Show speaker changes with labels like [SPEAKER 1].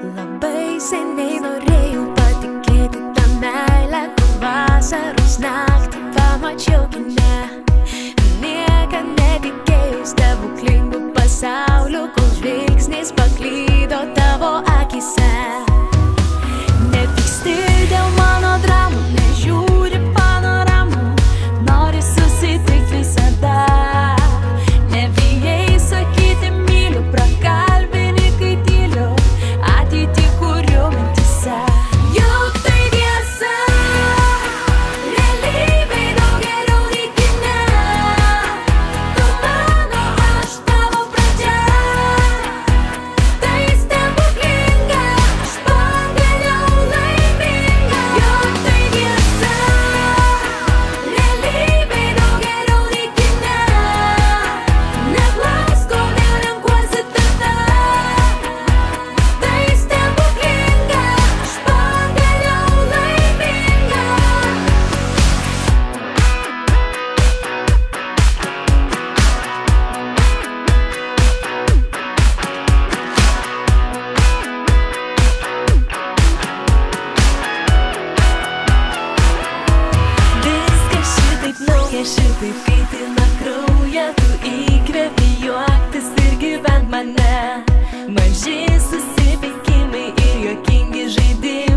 [SPEAKER 1] Labai seniai norėjau patikėti tą meilę, kur vasaros naktį pamačiau kine. Niekad netikėjau stebuklingų pasaulių, kol žvilgsnis paklydo tavo akyse. Nepyksti dėl mano dramų, nežiūri panoramų, nori susitikti visada. Nebijai sakyti myliu, prakalbini, kai tyliu, ateitį kuriu mintise. Juk tai tiesa, realybėj daug geriau nei kine. Tu mano, aš tavo pradžia, tai stebuklinga, aš pagaliau laiminga. Juk tai tiesa, realybėj daug geriau nei kine. Neklausk, kodėl renkuosi tave, tai stebuklinga, aš pagaliau laiminga. Viskas šitaip nauja, šitaip kaitina kraują. Tu įkvėpi juoktis ir gyvent mane. Maži susipykimai ir juokingi žaidimai.